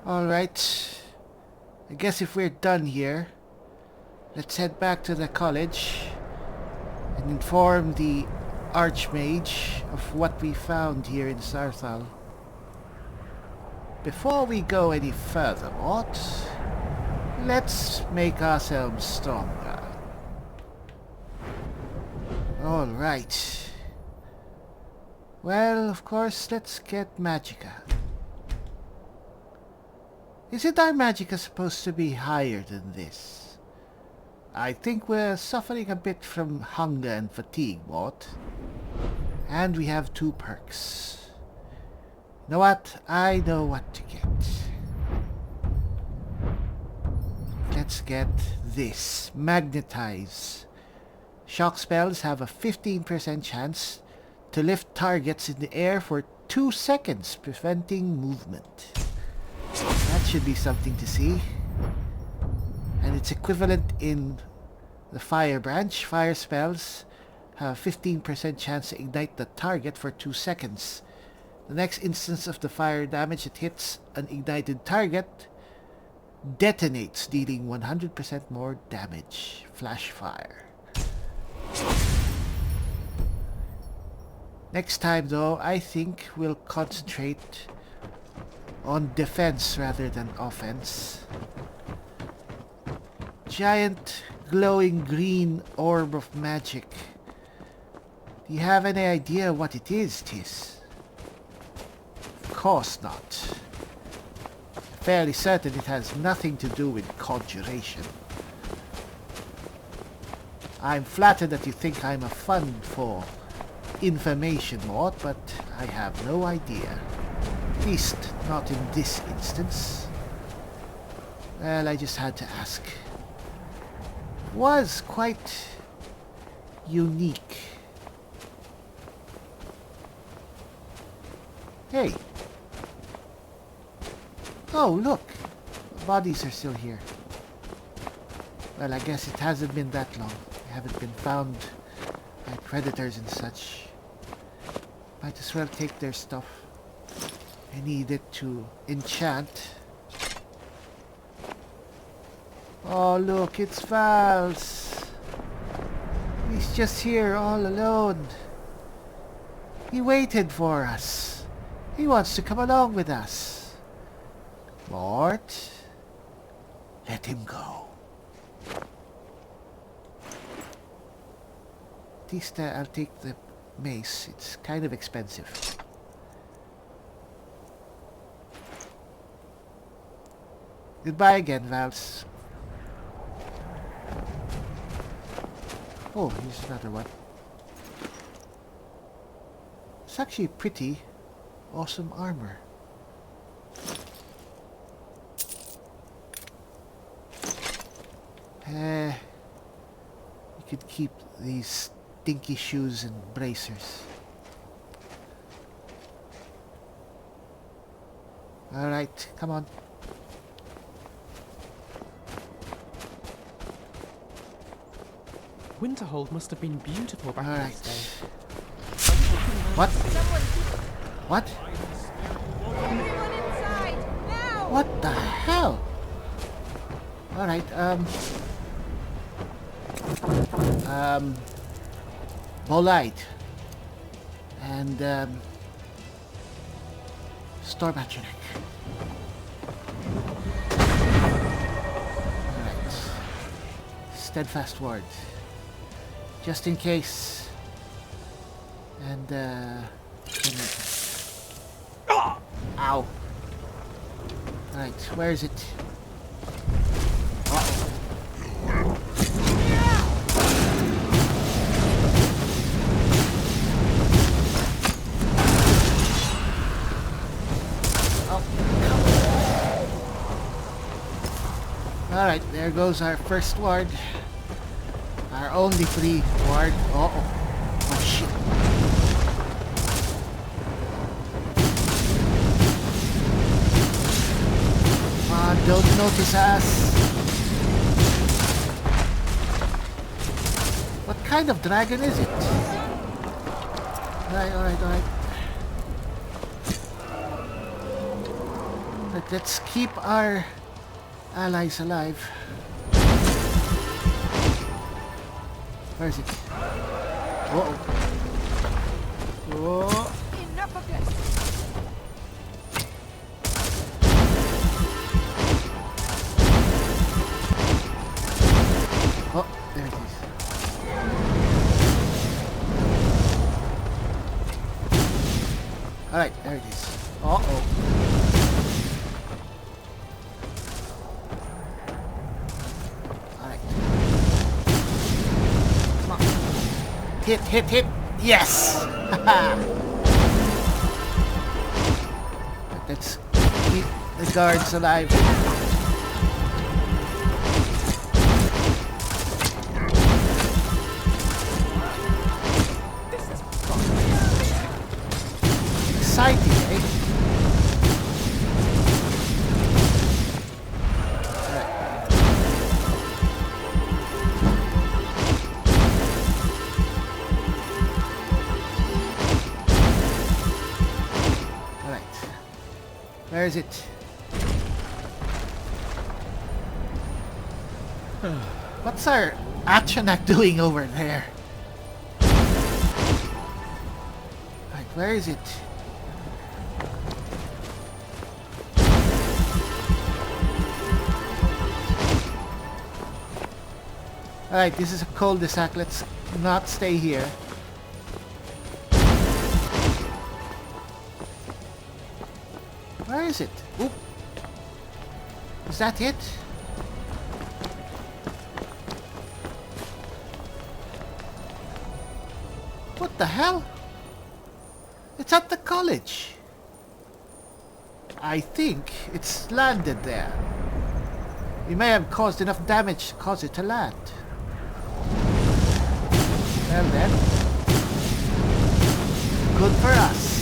Alright. I guess if we're done here, let's head back to the college and inform the Archmage of what we found here in Sarthal. Before we go any further, Mort, let's make ourselves stronger. Alright. Well, of course, let's get Magicka. Isn't our Magicka supposed to be higher than this? I think we're suffering a bit from hunger and fatigue, Mort. And we have 2 perks. You know what? I know what to get. Let's get this. Magnetize. Shock spells have a 15% chance to lift targets in the air for 2 seconds, preventing movement. That should be something to see. And it's equivalent in the fire branch. Fire spells have a 15% chance to ignite the target for 2 seconds. The next instance of the fire damage that hits an ignited target detonates, dealing 100% more damage. Flash fire. Next time though, I think we'll concentrate on defense rather than offense. Giant glowing green orb of magic. Do you have any idea what it is, Tis? Of course not. Fairly certain it has nothing to do with conjuration. I'm flattered that you think I'm a fund for information, Mort, but I have no idea. At least not in this instance. Well, I just had to ask. It was quite unique. Hey. Oh, look. The bodies are still here. Well, I guess it hasn't been that long. They haven't been found by predators and such. Might as well take their stuff. I need it to enchant. Oh, look, it's Vals. He's just here all alone. He waited for us. He wants to come along with us. Mort, let him go. At least I'll take the mace. It's kind of expensive. Goodbye again, Vals. Oh, here's another one. It's actually pretty awesome armor. You could keep these stinky shoes and bracers. Alright, come on. Winterhold must have been beautiful back in its day. What? What? Everyone inside, now! What the hell? Alright, Bolite. And, Storm at your neck. Alright. Steadfast word. Just in case. And, ow. Alright, where is it? Uh-oh. Alright, there goes our first ward. Our only free ward. Uh-oh. Oh, shit. Come on, don't notice us. What kind of dragon is it? Alright. Let's keep our allies alive. Where is it? Uh-oh. Oh. Enough of this. Oh, there it is. Alright, there it is. Uh-oh. Alright. Come on. Hit, hit, hit! Yes! Let's keep the guards alive. Exciting, eh? Alright. Where is it? What's our Atronach doing over there? Right, where is it? Alright, this is a cul-de-sac. Let's not stay here. Where is it? Oop. Is that it? What the hell? It's at the college. I think it's landed there. We may have caused enough damage to cause it to land. Well then. Good for us.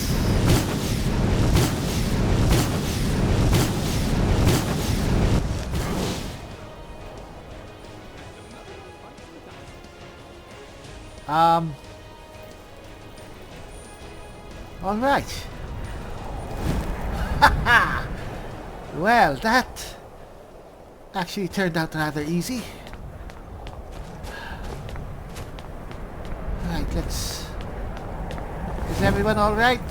All right. Well, that actually turned out rather easy. Right, let's... Is everyone all right?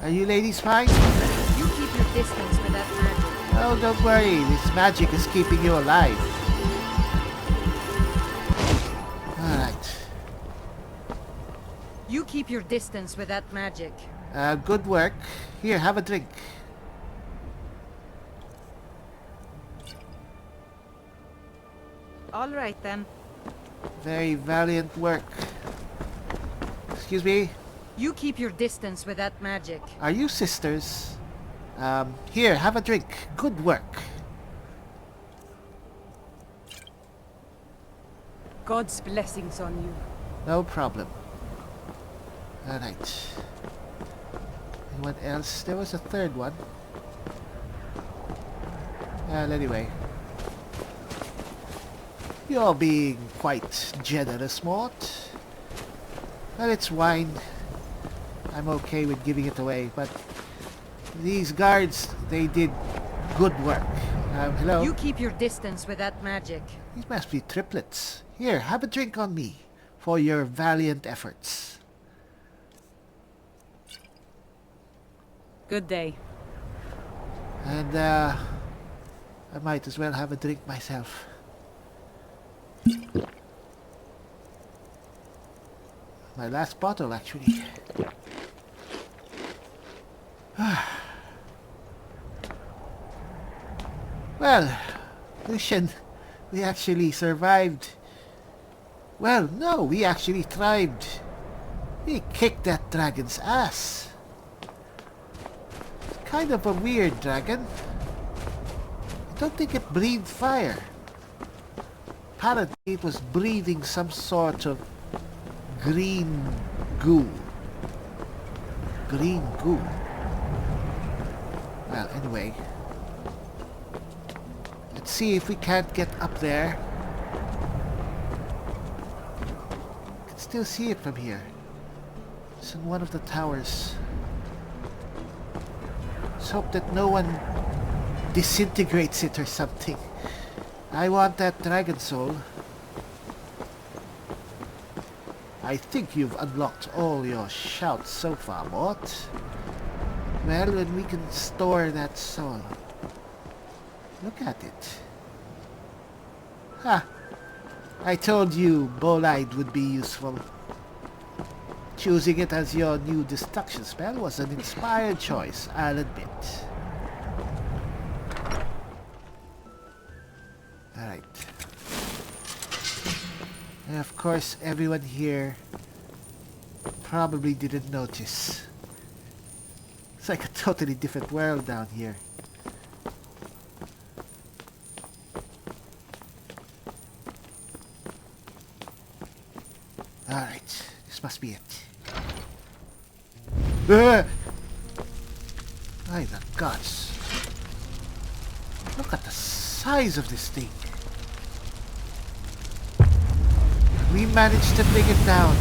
Are you ladies fine? You keep your distance with that magic. Oh, don't worry. This magic is keeping you alive. Alright. You keep your distance with that magic. Good work. Here, have a drink. All right then. Very valiant work. Excuse me? You keep your distance with that magic. Are you sisters? Here, have a drink. Good work. God's blessings on you. No problem. Alright. Anyone else? There was a third one. Well, anyway. You're being quite generous, Mort. Well, it's wine. I'm okay with giving it away, but these guards, they did good work. Hello? You keep your distance with that magic. These must be triplets. Here, have a drink on me for your valiant efforts. Good day. And, I might as well have a drink myself. My last bottle, actually. Well, Lucian, we actually survived. Well, no, we actually thrived. We kicked that dragon's ass. It's kind of a weird dragon. I don't think it breathed fire. Apparently it was breathing some sort of green goo. Green goo. Well, anyway. Let's see if we can't get up there. I can still see it from here. It's in one of the towers. Let's hope that no one disintegrates it or something. I want that dragon soul. I think you've unlocked all your shouts so far, Mort. Well, when we can store that soul. Look at it. Ha! I told you Bolide would be useful. Choosing it as your new destruction spell was an inspired choice, I'll admit. Alright. And of course, everyone here probably didn't notice. It's like a totally different world down here. Alright, this must be it. By the gods. Look at the size of this thing. We managed to bring it down.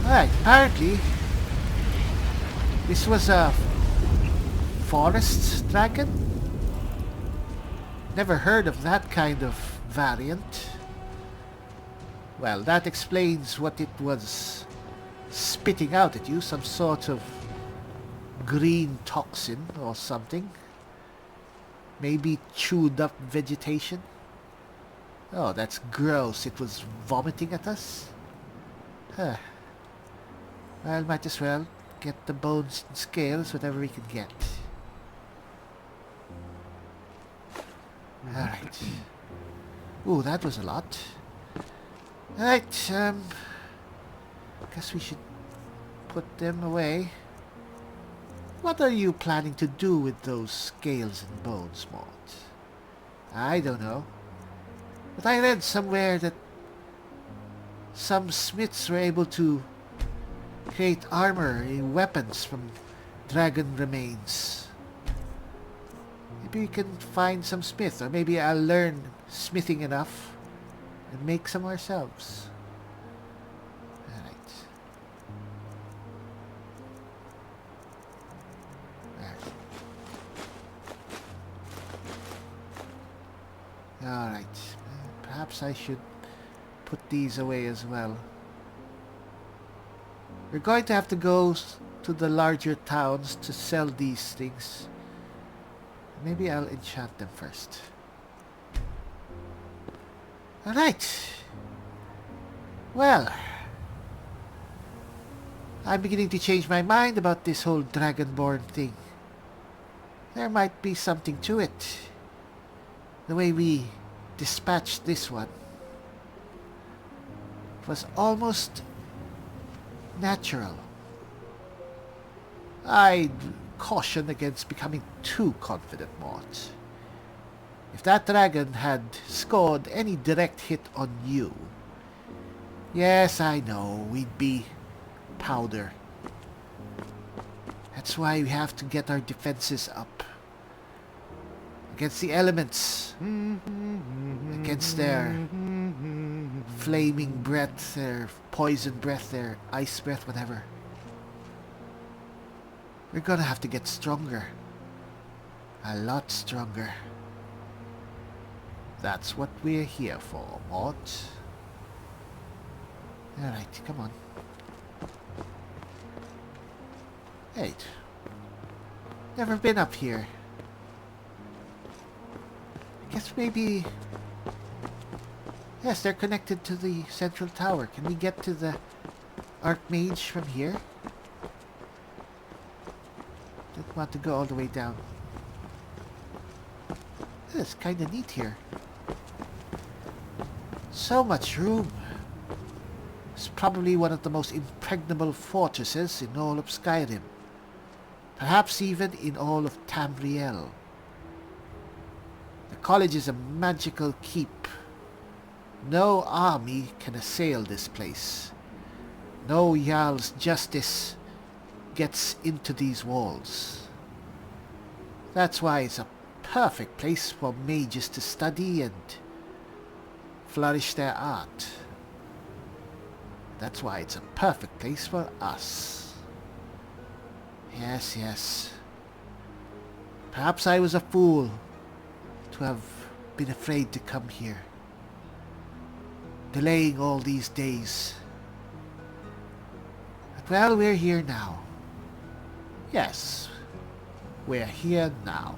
Alright, apparently this was a forest dragon. Never heard of that kind of variant. Well, that explains what it was spitting out at you, some sort of green toxin or something. Maybe chewed up vegetation. Oh, that's gross. It was vomiting at us. Huh. Well, might as well get the bones and scales, whatever we can get. Alright. Ooh, that was a lot. Alright, guess we should put them away. What are you planning to do with those scales and bones, Mort? I don't know. But I read somewhere that some smiths were able to create armor and weapons from dragon remains. Maybe we can find some smith, or maybe I'll learn smithing enough and make some ourselves. Alright. Perhaps I should put these away as well. We're going to have to go to the larger towns to sell these things. Maybe I'll enchant them first. Alright. Well, I'm beginning to change my mind about this whole Dragonborn thing. There might be something to it. The way we dispatched this one was almost natural. I'd caution against becoming too confident, Mort. If that dragon had scored any direct hit on you, yes, I know, we'd be powder. That's why we have to get our defenses up. Against the elements. Against their flaming breath, their poison breath, their ice breath, whatever. We're gonna have to get stronger. A lot stronger. That's what we're here for, Mort. Alright, come on. Wait. Never been up here. I guess maybe... Yes, they're connected to the central tower. Can we get to the Archmage from here? Don't want to go all the way down. It's kind of neat here. So much room. It's probably one of the most impregnable fortresses in all of Skyrim. Perhaps even in all of Tamriel. The college is a magical keep. No army can assail this place. No Jarl's justice gets into these walls. That's why it's a perfect place for mages to study and flourish their art. That's why it's a perfect place for us. Yes, yes. Perhaps I was a fool to have been afraid to come here. Delaying all these days. But well, we're here now. Yes, we're here now.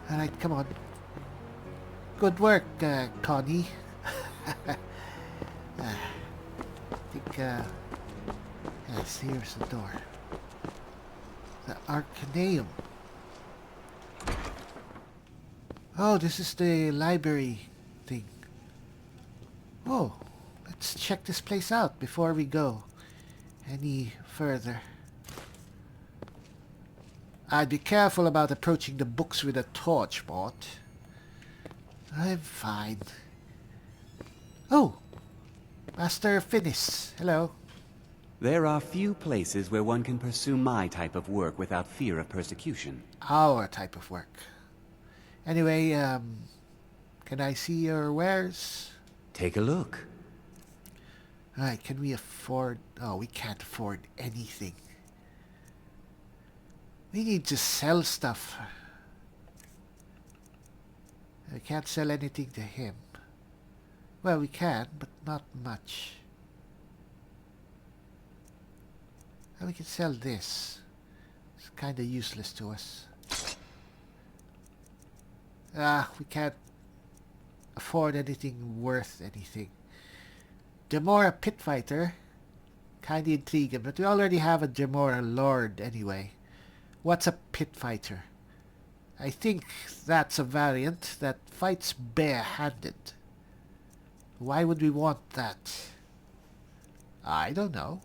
Alright, come on. Good work, Connie. I think, yes, here's the door. The Arcaneum. Oh, this is the library thing. Oh, let's check this place out before we go any further. I'd be careful about approaching the books with a torch, Mort. I'm fine. Oh, Master Finis. Hello. There are few places where one can pursue my type of work without fear of persecution. Our type of work. Anyway, can I see your wares? Take a look. Alright, can we afford... Oh, we can't afford anything. We need to sell stuff. I can't sell anything to him. Well, we can, but not much. And we can sell this. It's kind of useless to us. We can't afford anything worth anything. Demora Pit Fighter. Kinda intriguing, but we already have a Demora Lord anyway. What's a Pit Fighter? I think that's a variant that fights bare-handed. Why would we want that? I don't know.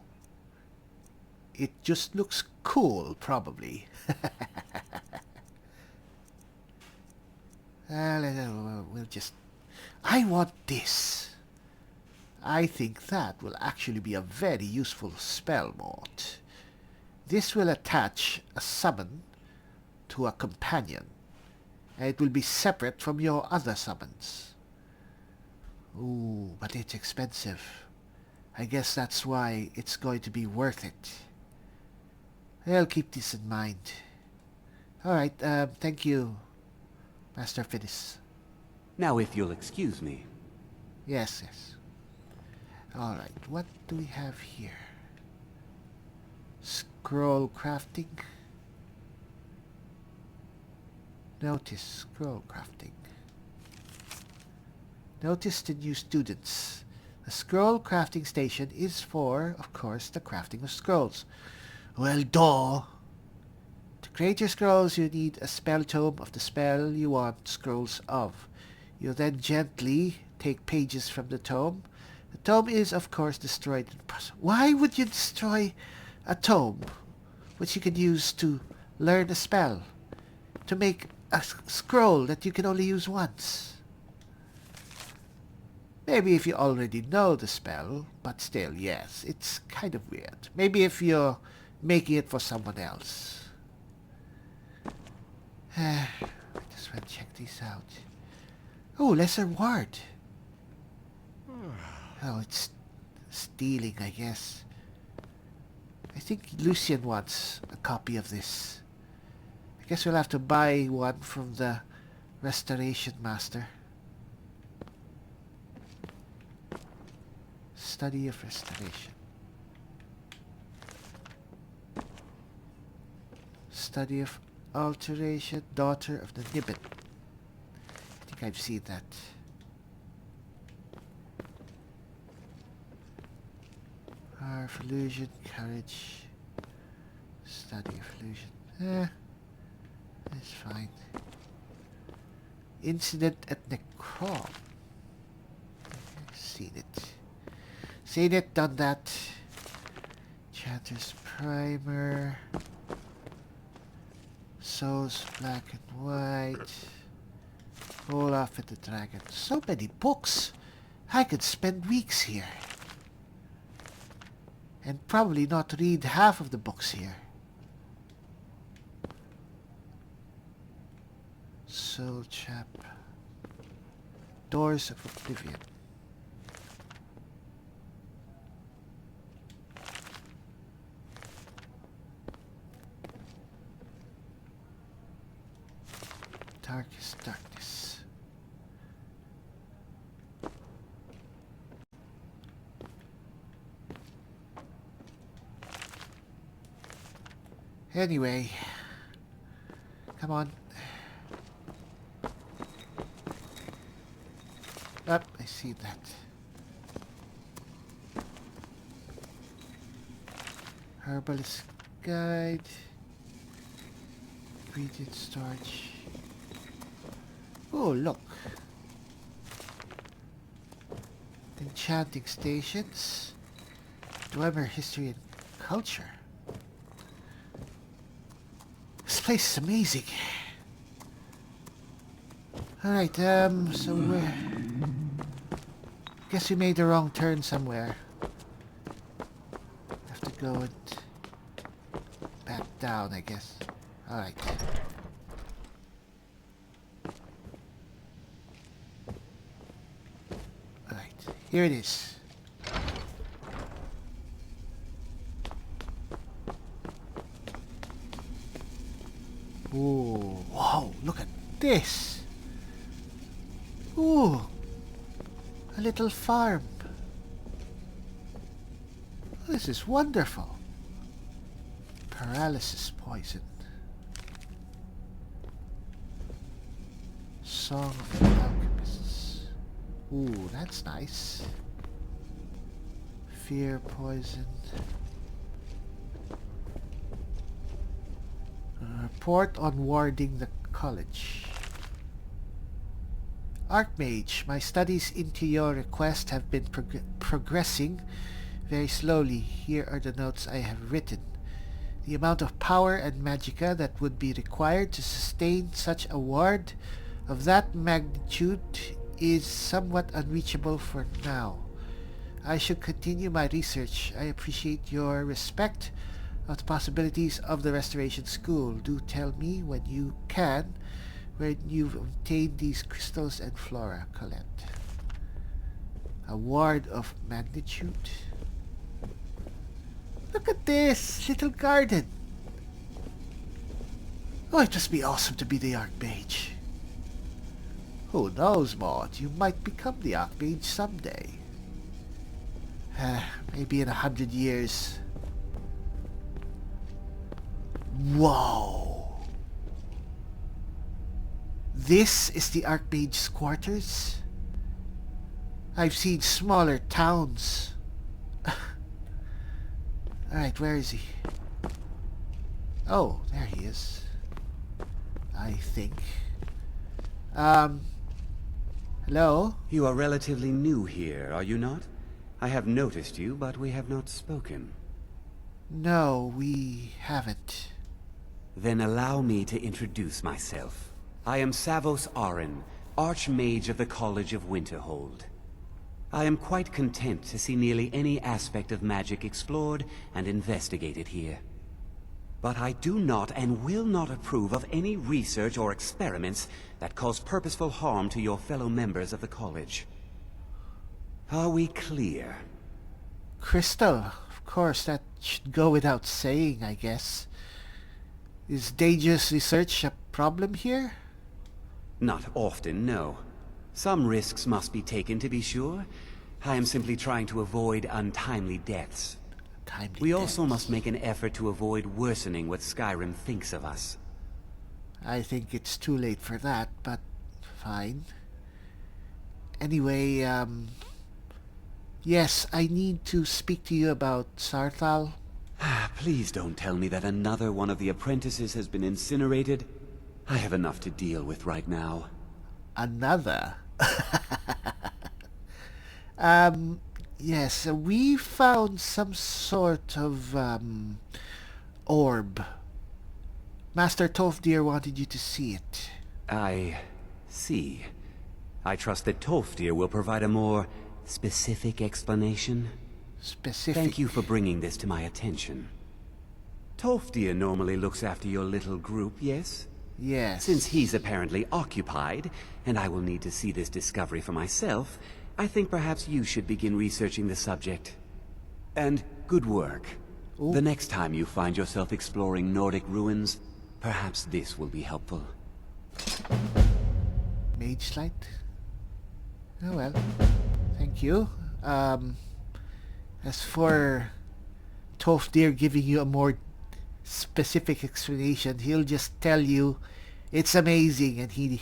It just looks cool, probably. We'll just... I want this. I think that will actually be a very useful spell, Mort. This will attach a summon to a companion, and it will be separate from your other summons. Ooh, but it's expensive. I guess that's why it's going to be worth it. I'll keep this in mind. Alright, thank you, Master Finis. Now if you'll excuse me. Yes, yes. Alright, what do we have here? Scroll crafting. Notice scroll crafting. Notice the new students. The scroll crafting station is for, of course, the crafting of scrolls. Well, duh! To create your scrolls, you need a spell tome of the spell you want scrolls of. You then gently take pages from the tome. The tome is, of course, destroyed in the process. Why would you destroy a tome which you can use to learn a spell? To make a scroll that you can only use once? Maybe if you already know the spell, but still, yes, it's kind of weird. Maybe if you're making it for someone else. I just want to check these out. Oh, lesser ward. Oh, it's stealing, I guess. I think Lucian wants a copy of this. I guess we'll have to buy one from the Restoration Master. Study of Restoration. Study of Alteration, Daughter of the Nibbin. I think I've seen that. Power of Illusion, Courage. Study of Illusion. That's fine. Incident at Necrom. Seen it. Seen it, done that. Chatter's Primer. Souls Black and White. Olaf and the Dragon. So many books. I could spend weeks here. And probably not read half of the books here. Soul Chap. Doors of Oblivion. darkest darkness. Anyway, come on. Up, I see that. Herbalist guide. Ingredient storage. Oh, look. Enchanting stations. Dwemer history and culture. This place is amazing. Alright, so we're... Guess we made the wrong turn somewhere. Have to go and back down, I guess. Alright. Alright, here it is. Ooh, whoa, look at this. Ooh, a little farm. This is wonderful. Paralysis poison. Song of the Alchemists. Ooh, that's nice. Fear poison. Report on warding the college. Archmage, my studies into your request have been progressing very slowly. Here are the notes I have written. The amount of power and magicka that would be required to sustain such a ward of that magnitude is somewhat unreachable for now. I should continue my research. I appreciate your respect of the possibilities of the Restoration School. Do tell me when you can where you've obtained these crystals and flora. Collect. A ward of magnitude. Look at this little garden. Oh, it must be awesome to be the Archmage. Who knows, Mort? You might become the Archmage someday. Maybe in 100 years. Whoa! This is the Archmage's quarters? I've seen smaller towns. Alright, where is he? Oh, there he is. I think. Hello? You are relatively new here, are you not? I have noticed you, but we have not spoken. No, we haven't. Then allow me to introduce myself. I am Savos Arin, Archmage of the College of Winterhold. I am quite content to see nearly any aspect of magic explored and investigated here. But I do not and will not approve of any research or experiments that cause purposeful harm to your fellow members of the college. Are we clear? Crystal, of course, that should go without saying, I guess. Is dangerous research a problem here? Not often, no. Some risks must be taken, to be sure. I am simply trying to avoid untimely deaths. We also must make an effort to avoid worsening what Skyrim thinks of us. I think it's too late for that, but fine. Anyway, yes, I need to speak to you about Sarthal. Please don't tell me that another one of the apprentices has been incinerated. I have enough to deal with right now. Another? Yes, we found some sort of, orb. Master Tolfdir wanted you to see it. I see. I trust that Tolfdir will provide a more specific explanation. Specific? Thank you for bringing this to my attention. Tolfdir normally looks after your little group, yes? Yes. Since he's apparently occupied, and I will need to see this discovery for myself, I think perhaps you should begin researching the subject. And good work. Ooh. The next time you find yourself exploring Nordic ruins, perhaps this will be helpful. Mage Light. Oh well. Thank you. As for Tofdir giving you a more specific explanation, he'll just tell you it's amazing and he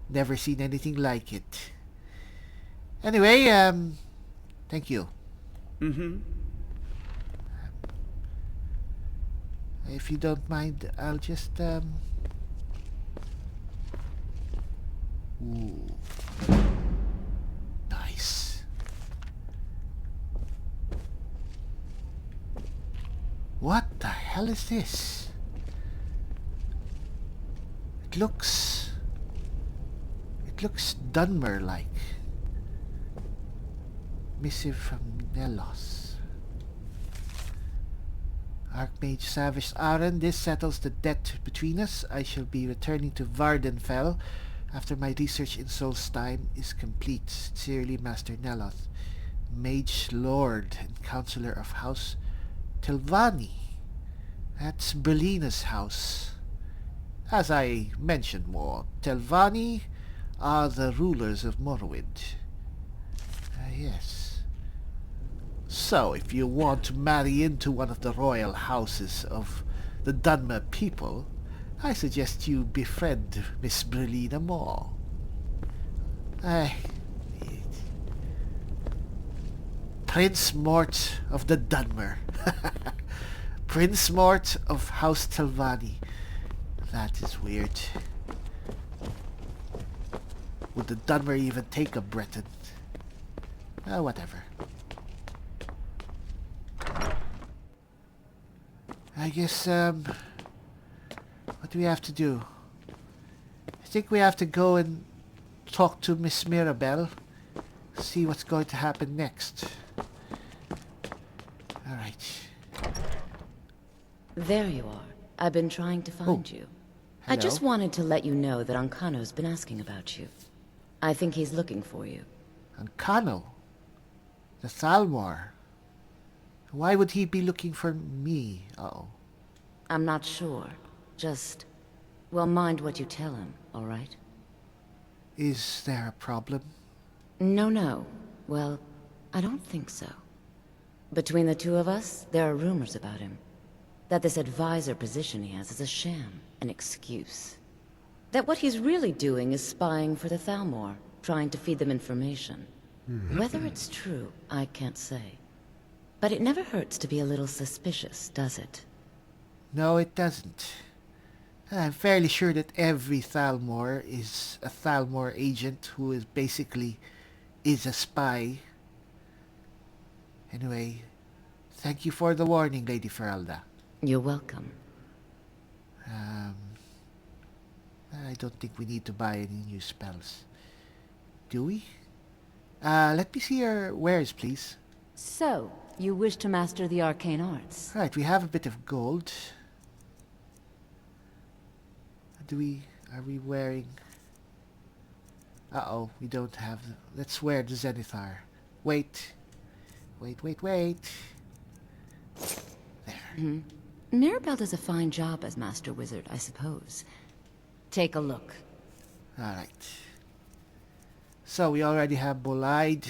never seen anything like it. Anyway, thank you. Mm-hmm. If you don't mind, I'll just Ooh. Nice. What the hell is this? It looks Dunmer-like. Missive from Nelos. Archmage Savage Aaron, this settles the debt between us. I shall be returning to Vardenfell after my research in Solstheim is complete. Sincerely, Master Neloth, Mage Lord and Counselor of House Tilvani. That's Berlina's house. As I mentioned more, Telvanni are the rulers of Morrowind. Yes. So, if you want to marry into one of the royal houses of the Dunmer people, I suggest you befriend Miss Berlina more. Prince Mort of the Dunmer. Prince Mort of House Telvanni. That is weird. Would the Dunmer even take a Breton? Whatever. I guess, what do we have to do? I think we have to go and talk to Miss Mirabelle. See what's going to happen next. Alright. There you are. I've been trying to find you. I Hello. just wanted to let you know that Ancano's been asking about you. I think he's looking for you. Ancano? The Thalmor? Why would he be looking for me? Uh-oh. I'm not sure. Just, well, mind what you tell him, all right? Is there a problem? No. Well, I don't think so. Between the two of us, there are rumors about him. That this advisor position he has is a sham, an excuse. That what he's really doing is spying for the Thalmor, trying to feed them information. Whether it's true, I can't say. But it never hurts to be a little suspicious, does it? No, it doesn't. I'm fairly sure that every Thalmor is a Thalmor agent who is basically a spy. Anyway, thank you for the warning, Lady Feralda. You're welcome. I don't think we need to buy any new spells. Do we? Let me see your wares, please. So, you wish to master the arcane arts? Right, we have a bit of gold. Are we wearing... Uh-oh, we don't have... Let's wear the Zenithar. Wait. There. Mirabelle does a fine job as Master Wizard, I suppose. Take a look. Alright. So, we already have Bolide.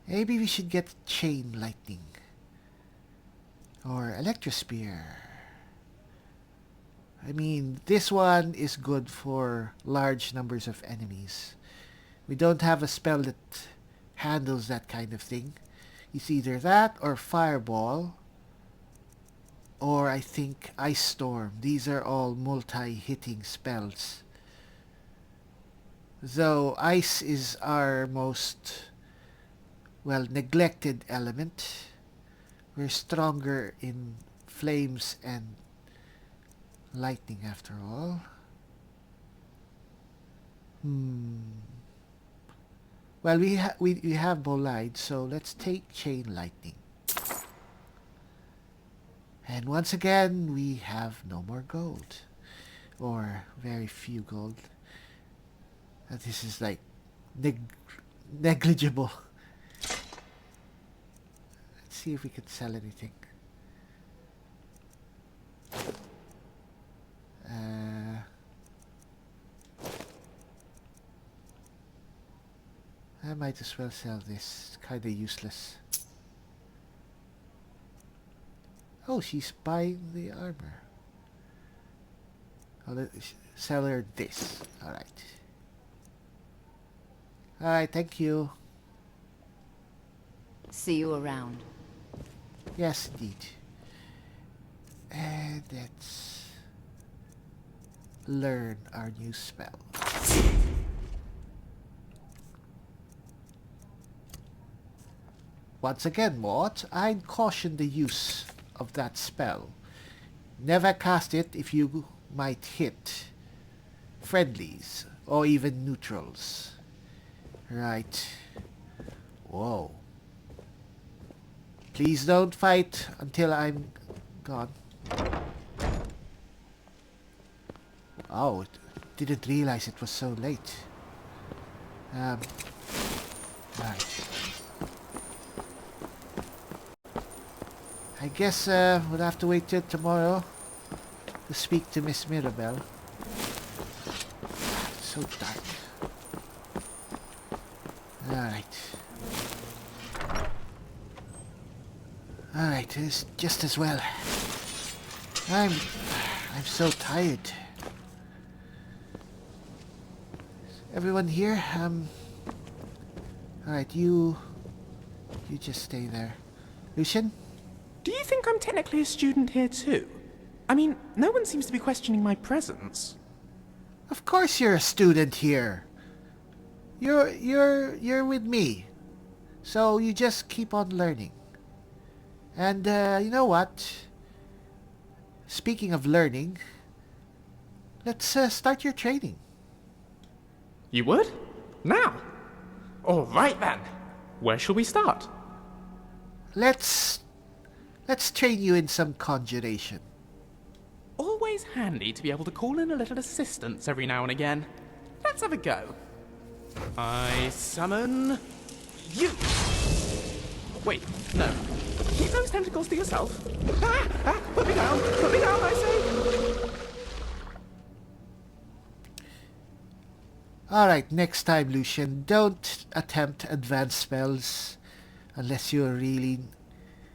Maybe we should get Chain Lightning. Or Electrospear. I mean, this one is good for large numbers of enemies. We don't have a spell that handles that kind of thing. It's either that or Fireball. Or I think Ice Storm. These are all multi-hitting spells. Though Ice is our most, well, neglected element. We're stronger in Flames and Lightning after all. Well, we have Bolide, so let's take Chain Lightning. And once again, we have no more gold. Or very few gold. This is like negligible. Let's see if we can sell anything. might as well sell this. It's kinda useless. Oh, she's buying the armor. I'll sell her this. Alright. Alright, thank you. See you around. Yes, indeed. And let's learn our new spell. Once again, Mort, I'd caution the use of that spell. Never cast it if you might hit friendlies or even neutrals. Right. Whoa. Please don't fight until I'm gone. Oh, didn't realize it was so late. Right. I guess we'll have to wait till tomorrow to speak to Miss Mirabelle. It's so dark. Alright. Alright, it's just as well. I'm so tired. Everyone here? Alright, you just stay there. Lucian? Do you think I'm technically a student here too? I mean, no one seems to be questioning my presence. Of course you're a student here. You're with me. So you just keep on learning. And you know what? Speaking of learning, let's start your training. You would? Now? All right then. Where shall we start? Let's train you in some conjuration. Always handy to be able to call in a little assistance every now and again. Let's have a go. I summon you. Wait, no. Keep those tentacles to yourself. Put me down, I say. Alright, next time, Lucian, don't attempt advanced spells unless you're really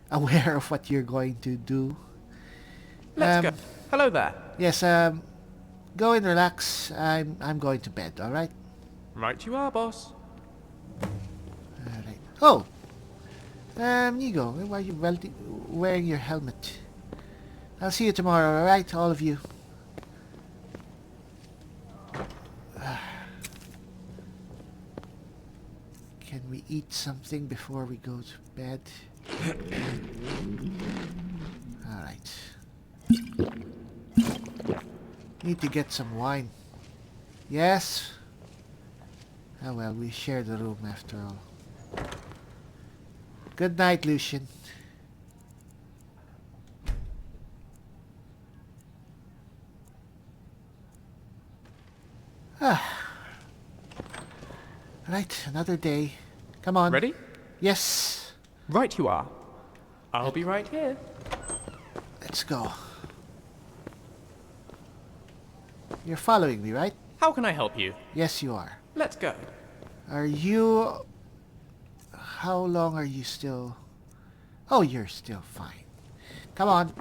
aware of what you're going to do. Let's go. Hello there. Yes, go and relax. I'm going to bed, alright? Right you are, boss. Alright. Oh! Nigo, why are you wearing your helmet? I'll see you tomorrow, alright, all of you? Can we eat something before we go to bed? Alright. Need to get some wine. Yes? Oh well, we share the room after all. Good night, Lucian. Right, another day. Come on. Ready? Yes. Right you are. I'll be right here. Let's go. You're following me, right? How can I help you? Yes, you are. Let's go. Are you... How long are you still... Oh, you're still fine. Come on.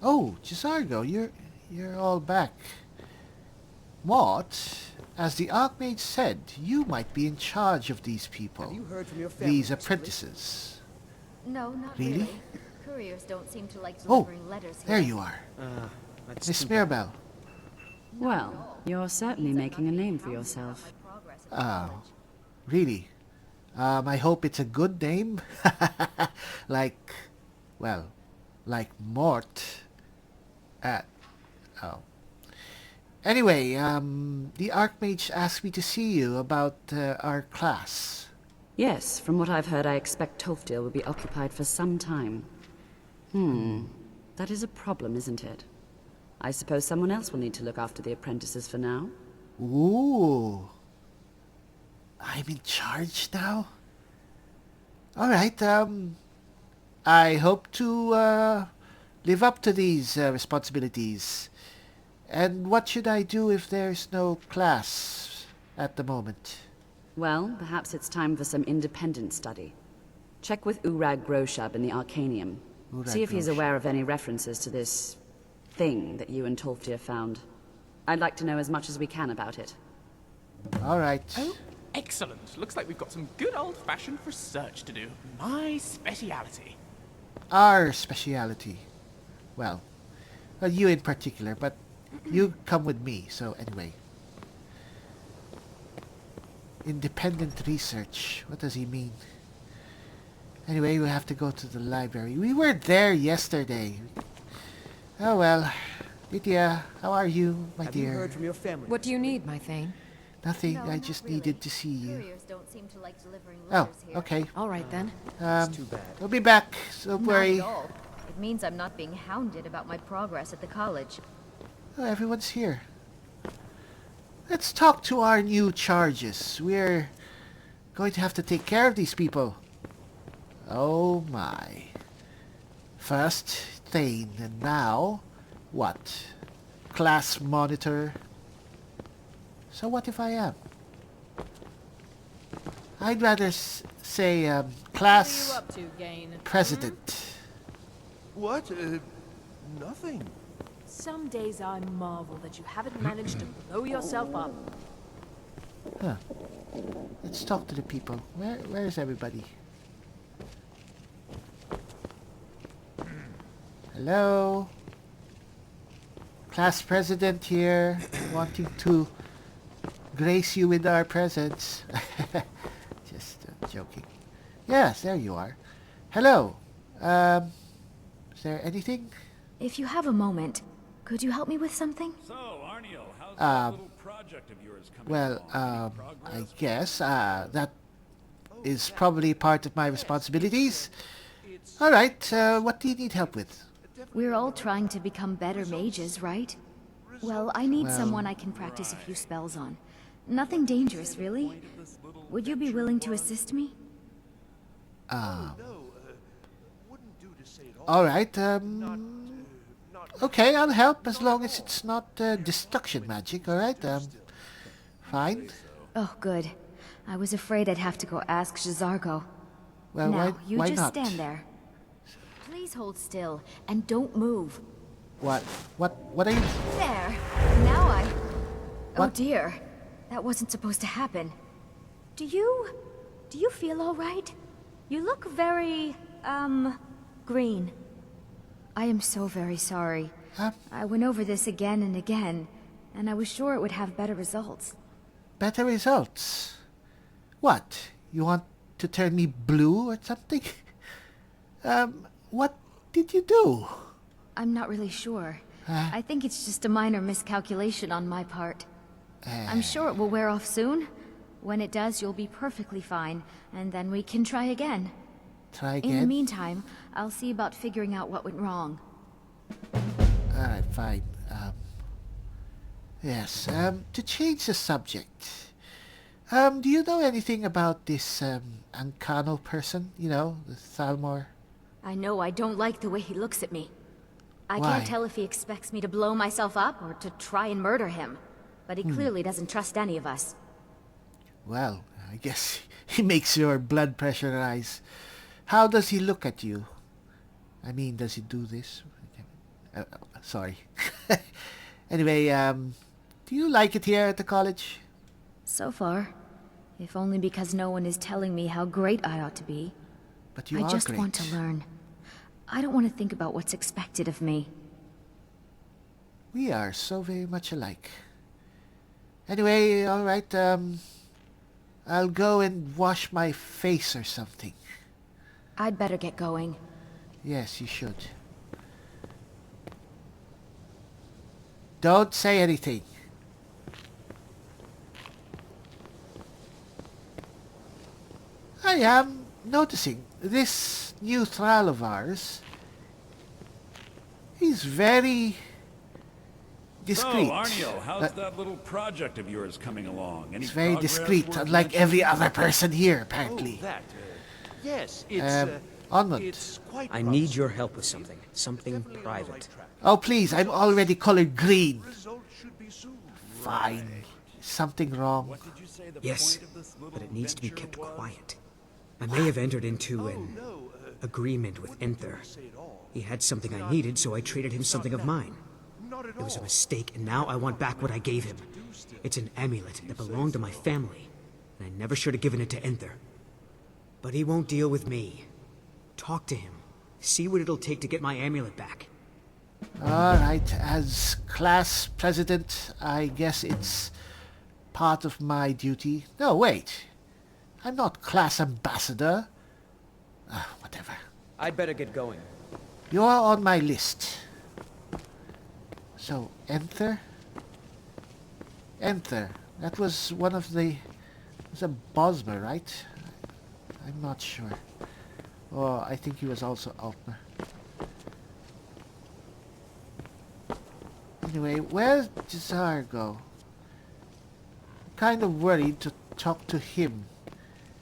Oh, Gisargo, you're all back. Mort, as the Archmage said, you might be in charge of these people. Have you heard from your family These recently? apprentices. No, not Really? really. Couriers don't seem to like Oh, delivering letters here. there you are. That's Miss too bad. Mirabelle. Well, you're certainly making a name for yourself. Oh, really? I hope it's a good name. Like, well, like Mort. Oh. Anyway, the Archmage asked me to see you about our class. Yes, from what I've heard, I expect Tofdil will be occupied for some time. That is a problem, isn't it? I suppose someone else will need to look after the apprentices for now. Ooh. I'm in charge now? Alright, I hope to live up to these responsibilities. And what should I do if there's no class at the moment? Well, perhaps it's time for some independent study. Check with Urag Groshab in the Arcanium. See if he's aware of any references to this thing that you and Tolfdir found. I'd like to know as much as we can about it. All right. Oh, excellent. Looks like we've got some good old-fashioned research to do. My speciality. Our speciality. Well, you in particular, but you come with me, so anyway. Independent research. What does he mean? Anyway, we have to go to the library. We were there yesterday. Oh well. Lydia, how are you, my Have dear? you heard from your family? What do you need, my Thane? Nothing. No, I not just really. needed to see you. Couriers don't seem to like delivering Oh, letters here. okay. All right then. It's too bad. We'll be back. So don't Not worry. at all. It means I'm not being hounded about my progress at the college. Oh, everyone's here. Let's talk to our new charges. We're going to have to take care of these people. Oh my. First Thane, and now what? Class monitor. So what if I am? I'd rather say class to, Gain? president. What? Nothing. Some days I marvel that you haven't managed to blow yourself up. Huh. Let's talk to the people. Where is everybody? Hello? Class president here, wanting to grace you with our presence. Just joking. Yes, there you are. Hello. Is there anything? If you have a moment, could you help me with something? So, Arniel, how's that little project of yours coming Well, along? Any I progress? guess that is probably part of my responsibilities. All right, what do you need help with? We're all trying to become better mages, right? Well, I need Well- someone I can practice a few spells on. Nothing dangerous, really. Would you be willing to assist me? All right, okay, I'll help as long as it's not destruction magic, all right? Fine. Oh, good. I was afraid I'd have to go ask Jazargo. Well, Now, you why just not? stand there. Please hold still, and don't move. What are you... There. Now I... Oh What? dear. That wasn't supposed to happen. Do you feel all right? You look very, green. I am so very sorry. I went over this again and again, and I was sure it would have better results. Better results? What? You want to turn me blue or something? What did you do? I'm not really sure. I think it's just a minor miscalculation on my part. I'm sure it will wear off soon. When it does, you'll be perfectly fine, and then we can try again. Try In the again? meantime, I'll see about figuring out what went wrong. Alright, fine. Yes, to change the subject. Do you know anything about this, Ancano person? You know, the Thalmor? I know I don't like the way he looks at me. I Why? can't tell if he expects me to blow myself up or to try and murder him. But he clearly doesn't trust any of us. Well, I guess he makes your blood pressure rise. How does he look at you? I mean, does he do this? Sorry. Anyway, do you like it here at the college? So far. If only because no one is telling me how great I ought to be. But you I are just great. want to learn. I don't want to think about what's expected of me. We are so very much alike. Anyway, alright, I'll go and wash my face or something. I'd better get going. Yes, you should. Don't say anything. I am noticing this new thrall of ours. He's very discreet. So, Arniel, how's that little project of yours coming along? Any He's very progress discreet, worth unlike mentioning? every other person here, Oh, apparently. that. Yes, it's. Onward. It's quite. I need your help with something. Something private. Oh, please, I'm already colored green. fine. Something wrong? Yes, but it needs to be kept quiet. I may have entered into an agreement with Enther. He had something I needed, so I traded him something of mine. It was a mistake, and now I want back what I gave him. It's an amulet that belonged to my family, and I never should have given it to Enther. But he won't deal with me. Talk to him. See what it'll take to get my amulet back. Alright, as class president, I guess it's part of my duty. No, wait. I'm not class ambassador. Whatever. I'd better get going. You're on my list. So, Enther? Enther. That was one of the... It was a Bosmer, right? I'm not sure. Oh, I think he was also Altmer. Anyway, where's Jazar go? Kind of worried to talk to him.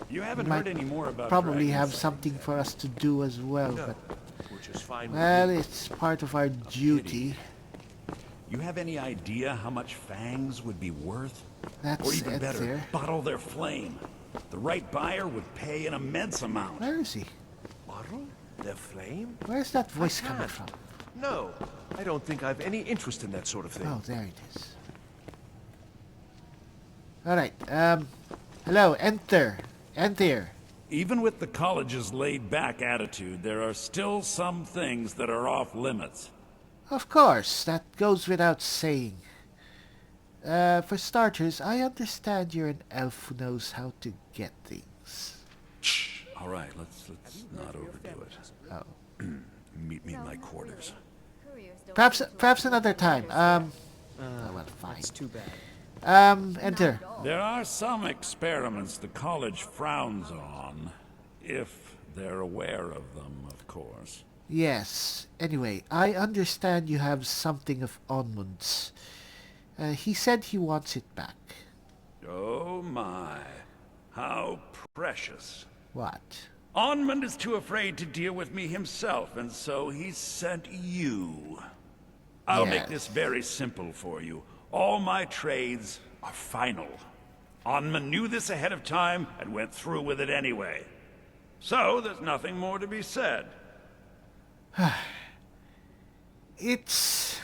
You haven't heard any more about probably dragon have sightings, something for us to do as well, No, but which is fine. well, it's part of our duty. You have any idea how much fangs would be worth? That's Or even it better, there. bottle their flame. The right buyer would pay an immense amount. Where is he? Bottle? Their flame? Where's that voice coming from? No, I don't think I've any interest in that sort of thing. Oh, there it is. Alright, hello, Enter. Even with the college's laid-back attitude, there are still some things that are off limits. Of course, that goes without saying. For starters, I understand you're an elf who knows how to get things. Shh. All right, let's not overdo it. Oh. Meet me in my quarters. Perhaps another time. Well, fine. That's too bad. Enter. There are some experiments the college frowns on, if they're aware of them, of course. Yes. Anyway, I understand you have something of Onmund's. He said he wants it back. Oh my. How precious. What? Onmund is too afraid to deal with me himself, and so he sent you. I'll make this very simple for you. All my trades are final. Onmund knew this ahead of time and went through with it anyway. So there's nothing more to be said. It's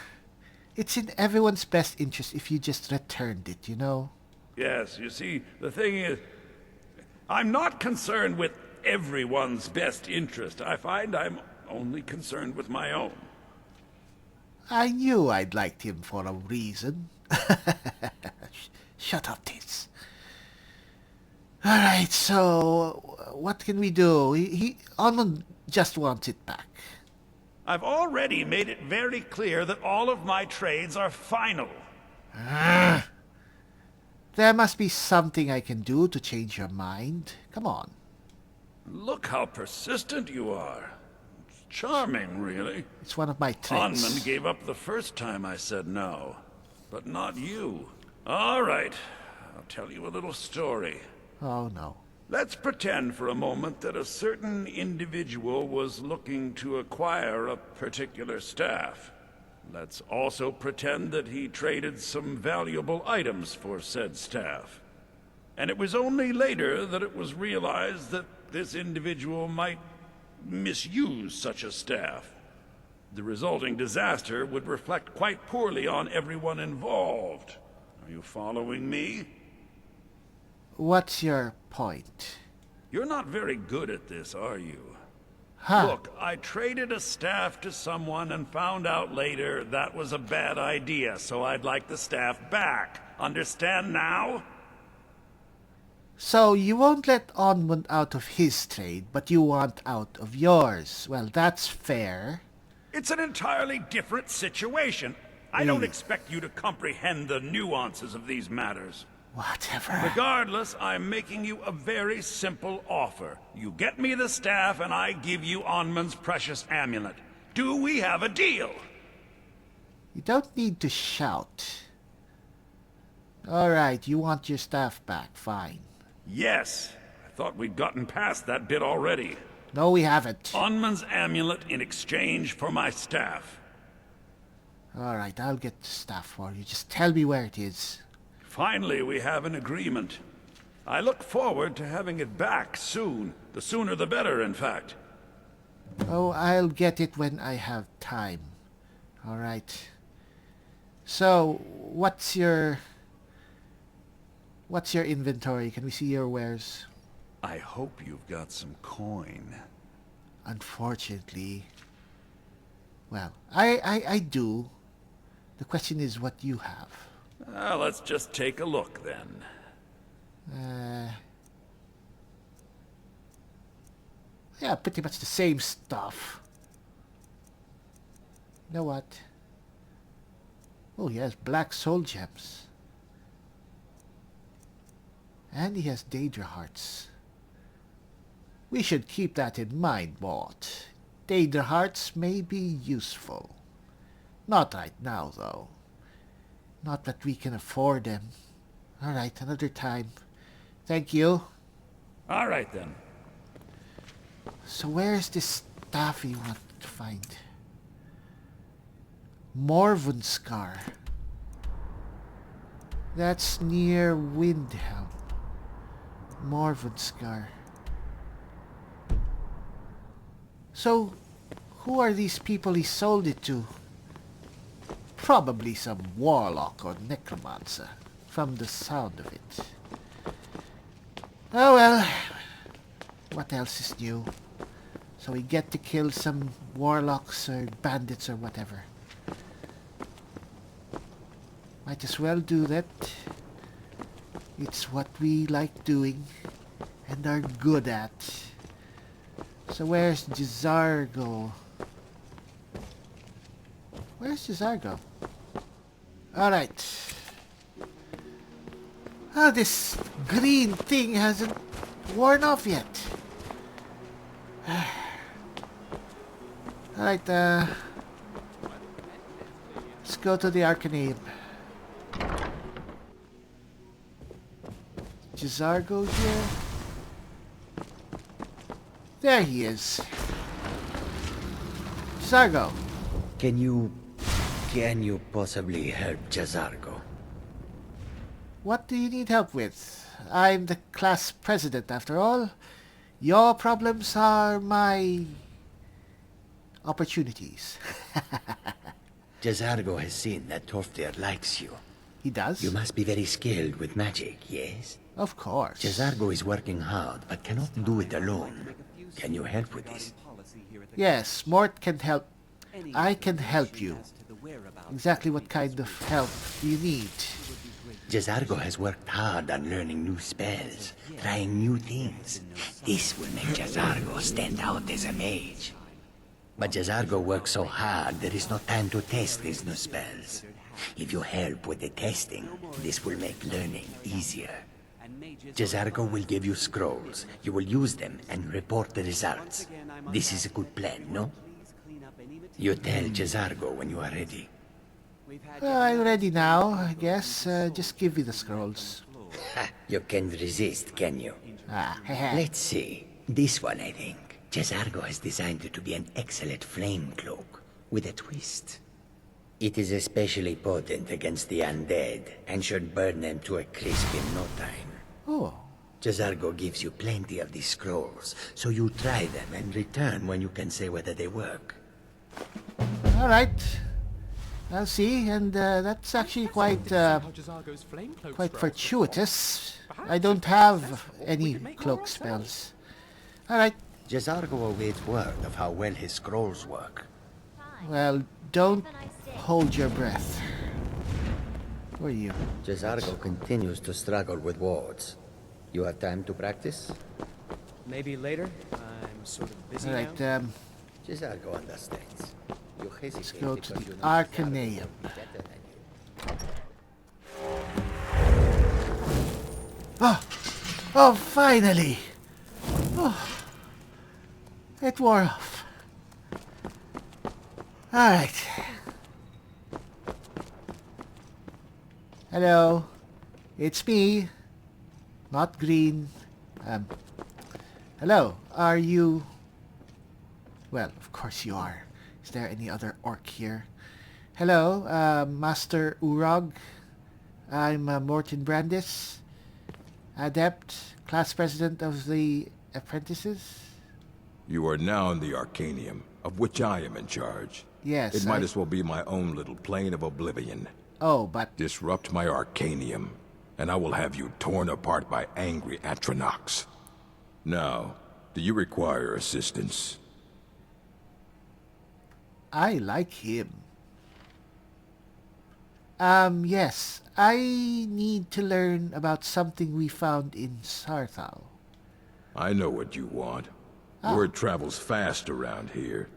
in everyone's best interest if you just returned it, you know? Yes, you see, the thing is, I'm not concerned with everyone's best interest. I find I'm only concerned with my own. I knew I'd liked him for a reason. Shut up, Tis. Alright, so what can we do? Onmund just wants it back. I've already made it very clear that all of my trades are final. There must be something I can do to change your mind. Come on. Look how persistent you are. It's charming, really. It's one of my traits. Onmund gave up the first time I said no, but not you. All right, I'll tell you a little story. Oh, no. Let's pretend for a moment that a certain individual was looking to acquire a particular staff. Let's also pretend that he traded some valuable items for said staff. And it was only later that it was realized that this individual might misuse such a staff. The resulting disaster would reflect quite poorly on everyone involved. Are you following me? What's your point? You're not very good at this, are you? Huh. Look, I traded a staff to someone and found out later that was a bad idea, so I'd like the staff back. Understand now? So you won't let Onmund out of his trade, but you want out of yours. Well, that's fair. It's an entirely different situation. I don't expect you to comprehend the nuances of these matters. Whatever. Regardless, I'm making you a very simple offer. You get me the staff, and I give you Onmund's precious amulet. Do we have a deal? You don't need to shout. Alright, you want your staff back. Fine. Yes. I thought we'd gotten past that bit already. No, we haven't. Onmund's amulet in exchange for my staff. Alright, I'll get the staff for you. Just tell me where it is. Finally, we have an agreement. I look forward to having it back soon. The sooner the better, in fact. Oh, I'll get it when I have time. Alright. So, what's your inventory? Can we see your wares? I hope you've got some coin. Unfortunately. Well, I do. The question is what you have. Let's just take a look then. Yeah, pretty much the same stuff. You know what? Oh, he has black soul gems. And he has Daedra hearts. We should keep that in mind, Mort. Daedra hearts may be useful. Not right now, though. Not that we can afford them. Alright, another time. Thank you. Alright then. So where's this staff you want to find? Morvunskar. That's near Windhelm. Morvunskar. So, who are these people he sold it to? Probably some warlock or necromancer, from the sound of it. Oh well, what else is new? So we get to kill some warlocks or bandits or whatever. Might as well do that. It's what we like doing and are good at. So where's Jizargo? Where's Jizargo? Alright. Oh, this green thing hasn't worn off yet. Alright, let's go to the Arcaneum. Jizargo here? There he is. Jizargo. Can you possibly help Jazargo? What do you need help with? I'm the class president after all. Your problems are my opportunities. Jazargo has seen that Torftir likes you. He does? You must be very skilled with magic, yes? Of course. Jazargo is working hard, but cannot do it alone. Can you help with this? Yes, Mort can help. I can help you. Exactly what kind of help do you need? Jazargo has worked hard on learning new spells, trying new things. This will make Jazargo stand out as a mage. But Jazargo works so hard, there is no time to test these new spells. If you help with the testing, this will make learning easier. Jazargo will give you scrolls. You will use them and report the results. This is a good plan, no? You tell Jazargo when you are ready. I'm ready now, I guess. Just give me the scrolls. You can't resist, can you? Let's see. This one, I think. Jazargo has designed it to be an excellent flame cloak, with a twist. It is especially potent against the undead, and should burn them to a crisp in no time. Oh. Jazargo gives you plenty of these scrolls, so you try them and return when you can say whether they work. Alright. I'll see, and that's actually quite fortuitous. I don't have any cloak spells. Alright. Jazargo awaits word of how well his scrolls work. Well, don't hold your breath. Who are you? Jazargo continues to struggle with wards. You have time to practice? Maybe later. I'm sort of busy Alright, now. Jazargo understands. You let's hesitate go to because the you know Arcaneum. better than you. Oh! Oh, finally! Oh, it wore off. Alright. Hello. It's me. Not green. Hello. Are you... Well, of course you are. Is there any other orc here? Hello, Master Urag. I'm Morton Brandis, Adept, Class President of the Apprentices. You are now in the Arcanium, of which I am in charge. Yes, It might as well be my own little plane of oblivion. Oh, but... Disrupt my Arcanium, and I will have you torn apart by angry Atronachs. Now, do you require assistance? I like him. Yes. I need to learn about something we found in Sarthal. I know what you want. Word travels fast around here.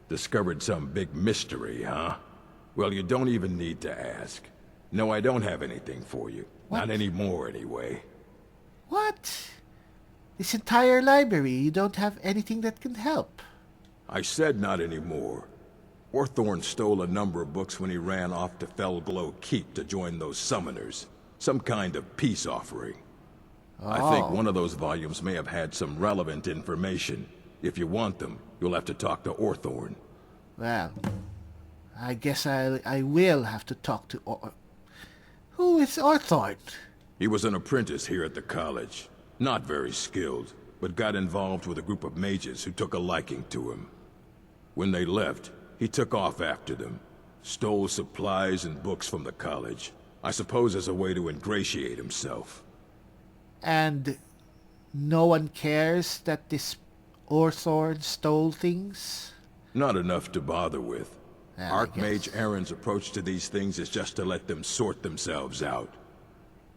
Discovered some big mystery, huh? Well, you don't even need to ask. No, I don't have anything for you. What? Not anymore, anyway. What? This entire library, you don't have anything that can help. I said not anymore. Orthorn stole a number of books when he ran off to Felglow Keep to join those summoners. Some kind of peace offering. I think one of those volumes may have had some relevant information. If you want them, you'll have to talk to Orthorn. Well, I guess I will have to talk to Who is Orthorn? He was an apprentice here at the college. Not very skilled, but got involved with a group of mages who took a liking to him. When they left, he took off after them. Stole supplies and books from the college. I suppose as a way to ingratiate himself. And no one cares that this Orthorn stole things? Not enough to bother with. Well, Archmage Aaron's approach to these things is just to let them sort themselves out.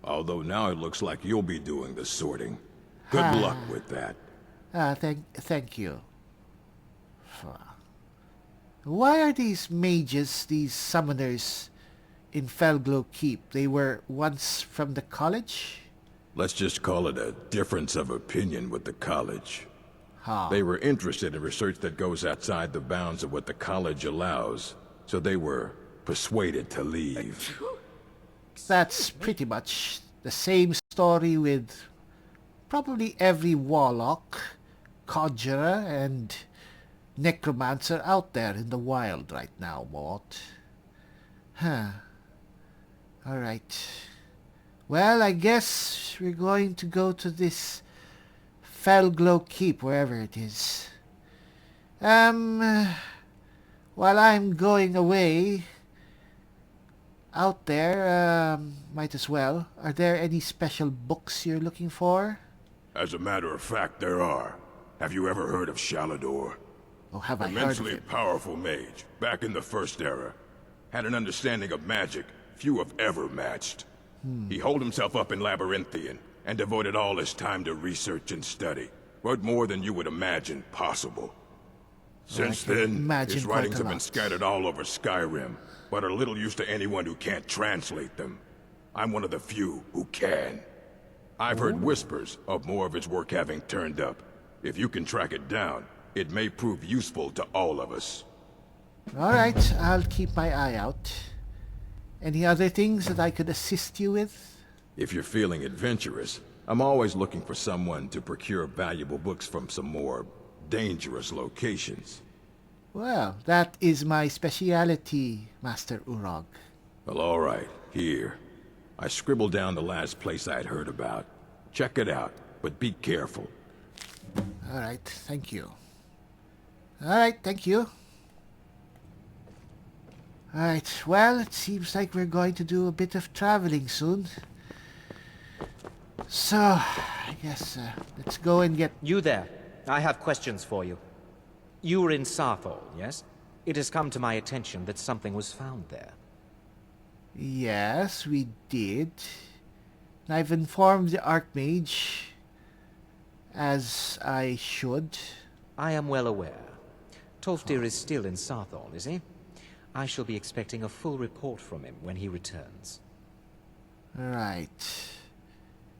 Although now it looks like you'll be doing the sorting. Good luck with that. Thank you. Why are these mages, these summoners, in Felglow Keep? They were once from the college? Let's just call it a difference of opinion with the college. They were interested in research that goes outside the bounds of what the college allows, so they were persuaded to leave. That's pretty much the same story with probably every warlock, conjurer, and necromancer out there in the wild right now, Mort. Alright. Well, I guess we're going to go to this Felglow Keep, wherever it is. While I'm going away out there, might as well. Are there any special books you're looking for? As a matter of fact, there are. Have you ever heard of Shalador? Oh, have I heard of Immensely him? powerful mage, back in the First Era. Had an understanding of magic few have ever matched. He holed himself up in Labyrinthian, and devoted all his time to research and study. What more than you would imagine possible. Since then, his writings have been scattered all over Skyrim, but are little use to anyone who can't translate them. I'm one of the few who can. I've heard whispers of more of his work having turned up. If you can track it down, it may prove useful to all of us. Alright, I'll keep my eye out. Any other things that I could assist you with? If you're feeling adventurous, I'm always looking for someone to procure valuable books from some more dangerous locations. Well, that is my speciality, Master Urog. Well, alright. Here. I scribbled down the last place I'd heard about. Check it out, but be careful. Alright, thank you. Alright, thank you. Alright, well, it seems like we're going to do a bit of traveling soon. So, I guess, let's go and get... You there. I have questions for you. You were in Sarthal, yes? It has come to my attention that something was found there. Yes, we did. I've informed the Archmage, as I should. I am well aware. Tolfdir is still in Sarthal, is he? I shall be expecting a full report from him when he returns. Right.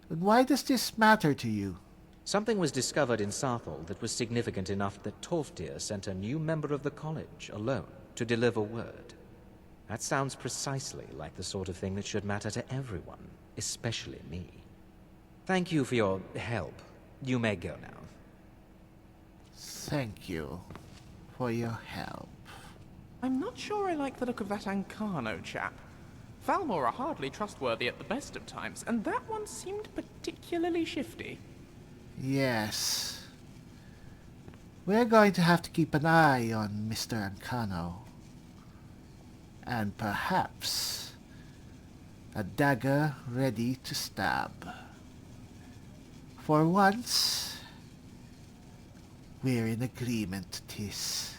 And why does this matter to you? Something was discovered in Sarthal that was significant enough that Tolfdir sent a new member of the college alone to deliver word. That sounds precisely like the sort of thing that should matter to everyone, especially me. Thank you for your help. You may go now. Thank you for your help. I'm not sure I like the look of that Ancano chap. Falmor are hardly trustworthy at the best of times, and that one seemed particularly shifty. Yes. We're going to have to keep an eye on Mr. Ancano. And perhaps a dagger ready to stab. For once, we're in agreement, Tis.